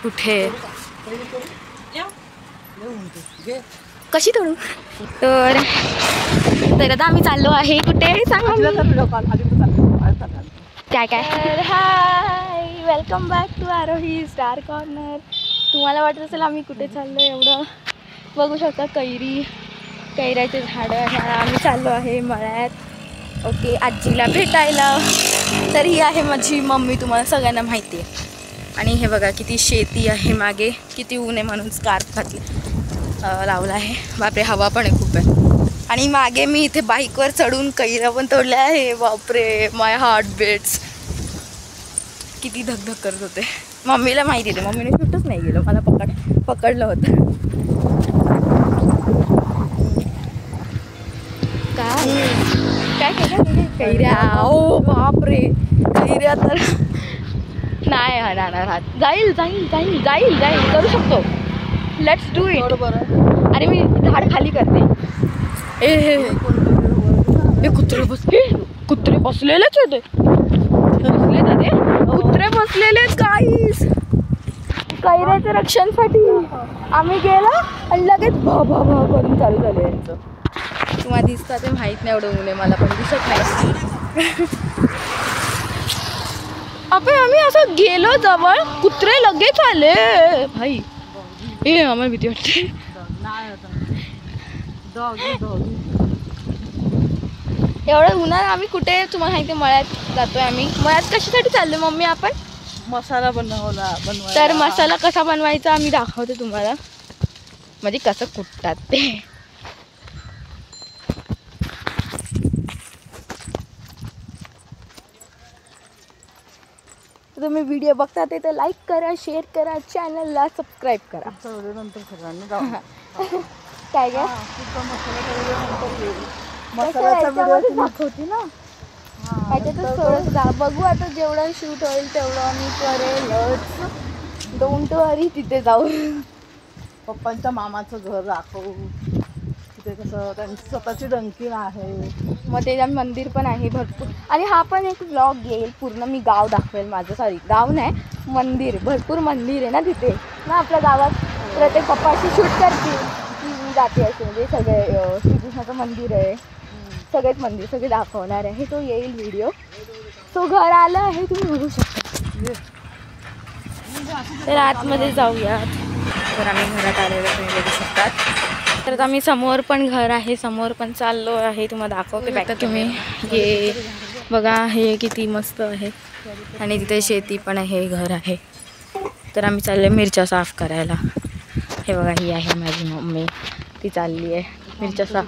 कुठे कशी तोडू. तर आता आम्ही चाललो आहे कुठे काय काय. Hi, welcome back to Aarohi star corner. तुम्हाला वाटत असेल आम्ही कुठे चाललो. एवढं बघू शकता कैऱ्याचे झाडं. आम्ही चाललो आहे मळ्यात. ओके, आजीला भेटायला. तर ही आहे माझी मम्मी, तुम्हाला सगळ्यांना माहिती आहे. आणि हे बघा किती शेती आहे मागे. किती ऊन आहे म्हणून स्कार्फ लावला आहे. बापरे, हवा पण आहे खूप आहे. आणि मागे मी इथे बाईकवर चढून कैऱ्या पण तोडल्या आहे. बापरे, माय हार्ट बीट्स. किती धगधग करत होते. मम्मीला माहिती आहे, मम्मीने शूटच नाही गेलं. मला पकडलं होतं. काय कैऱ्या. ओ बापरे, कैऱ्या तर नाही राहणार हात. जाईल करू शकतो. Let's do it. अरे मी झाड खाली करते. हे कुत्रे बसलेलेच होते. कुत्रे बसलेले गाईस. कैऱ्याच्या रक्षणासाठी आम्ही गेलो आणि लगेच भा करून चालू झालं यांचं. तुम्हाला दिसतं ते माहीत नाही, एवढं ऊन आहे मला पण दिसत नाही. आम्ही असं गेलो जवळ, कुत्रे लगेच आले भाई. ए आम्हाला भीती वाटते. एवढं उन्हात आम्ही कुठे, तुम्हाला माहिती मळ्यात जातोय आम्ही. मळ्यात कशासाठी चाललोय मम्मी आपण? मसाला बनवायला. तर मसाला कसा बनवायचा आम्ही दाखवते तुम्हाला, म्हणजे कसं कुटतात ते. तुम्ही व्हिडिओ बघता ते तर लाईक करा, शेअर करा, चॅनलला सबस्क्राईब करा. नंतर सगळ्यांनी जाऊ. काय काय मसाल्याचा व्हिडिओ दाखवते ना. त्याच्यातच थोडंसं बघू आता. जेवढं शूट होईल तेवढं मी करेलच. डोंट वरी. तिथे जाऊ. पप्पांच्या मामाचं घर दाखवू. तिथे कसं त्यांची स्वतःची डंकी आहे. मग त्याच्यात मंदिर पण आहे भरपूर. आणि हा पण एक ब्लॉग येईल पूर्ण. मी गाव दाखवेल माझं. सॉरी, गाव नाही, मंदिर. भरपूर मंदिर आहे ना तिथे ना आपल्या गावात. प्रत्येक पप्पाशी शूट करतील की मी जाते असे. म्हणजे सगळे श्रीकृष्णाचं मंदिर आहे, सगळेच मंदिर सगळे दाखवणार आहे. तो येईल व्हिडिओ. तो घर आला आहे, तुम्ही बघू शकता. तर आतमध्ये जाऊयात. तर आम्ही घरात आलेलो तुम्ही बघू शकतात. तर आता आम्ही समोर पण घर आहे, समोर पण चाललो आहे. तुम्हाला दाखवते बॅक. तुम्ही हे बघा, हे किती मस्त आहे. आणि तिथे शेती पण आहे, घर आहे. तर आम्ही चाललो मिरच्या साफ करायला. हे बघा, ही आहे माझी मम्मी. ती चालली आहे मिरच्या साफ.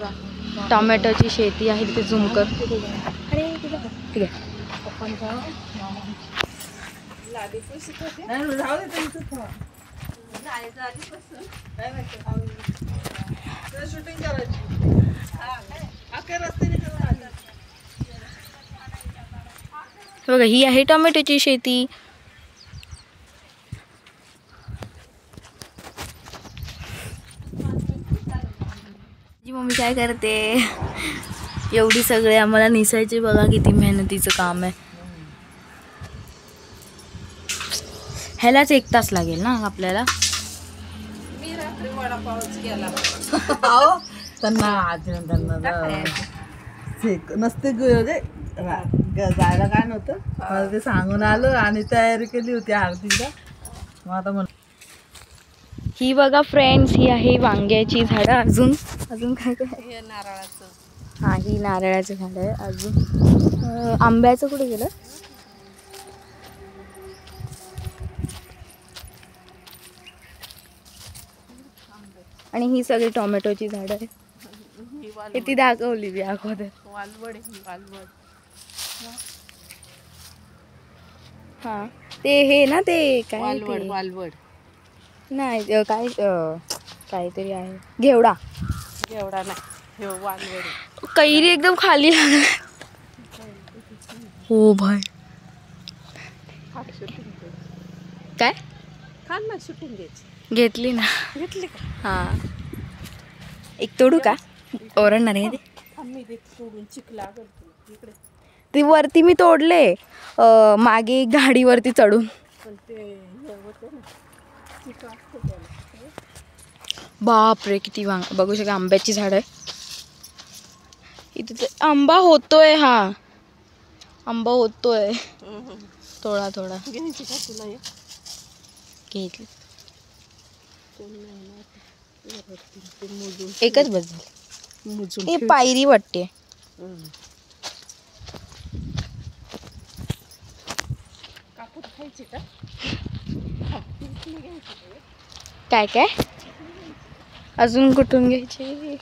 टोमॅटोची शेती आहे तिथे. झूम कर. अरे ठीक आहे. शूटिंग करायची. बघा, ही आहे टोमॅटोची शेती. मम्मी काय करते. एवढी सगळे आम्हाला निसायचे. बघा किती मेहनतीचं काम आहे. ह्यालाच 1 तास लागेल ना आपल्याला. मी रात्री वडापावच केला. त्यांना नसते जायला काय नव्हतं. मला ते सांगून आलं आणि तयारी केली होती आरतीला. मग आता ही बघा फ्रेंड्स, ही आहे वांग्याची झाडं. अजून काय काय. नारळाचं. हा, ही नारळाचं झाड आहे. अजून आंब्याचं कुठे गेलं. आणि ही सगळी टोमॅटोची झाडं आहे. ती दाखवली ती अगोदर. वालवड. हा, ते हे ना, ते काय वालवड नाही, काय काहीतरी आहे. घेवडा नाही, वालवड. कैरी एकदम खाली लागली. हो भाई. काय खान ना, शूटिंग घ्यायची. घेतली ना. घेतली का? हा, एक तोडू का? ओरडणार आहे ते. सोडून चिखला इकडे. ती वरती मी तोडले मागे गाडीवरती चढून. पण ते होते ना. बापरे किती बघू शकता आंब्याची झाड आहे इथे. आंबा होतोय, हा आंबा होतोय थोडा थोडा. घेतली एकच बस झाली. हे पायरी वाटते. काय काय अजून कुठून घ्यायची?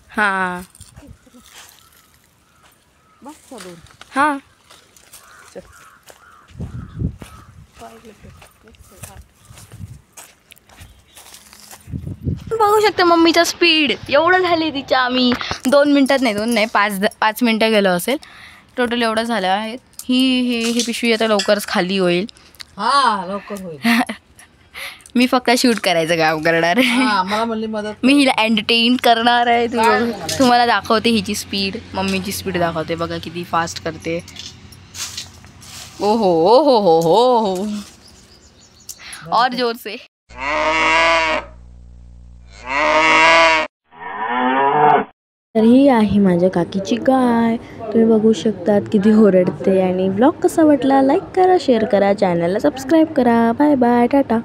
हा हा बघू शकता मम्मीचा स्पीड एवढं झाले तिच्या. आम्ही 2 मिनिटात नाही, 2 नाही 5 मिनिटं गेलो असेल टोटल. एवढं झालं आहे. ही पिशवी आता लवकरच खाली होईल. हा लवकर होईल. मी फक्त शूट करायचं काम करणार. मला म्हणली मदत. मी हिला एंटरटेन करणार आहे. तुम्हाला दाखवते हिची स्पीड, मम्मीची स्पीड दाखवते. बघा किती फास्ट करते. ओहो ओहो हो हो हो और जोर से. तर ही आहे माझ्या काकीची गाय. तुम्ही बघू शकतात किती ओरडते. आणि व्लॉग कसा वाटला लाईक करा, शेअर करा, चॅनलला सबस्क्राईब करा. Bye bye, Tata.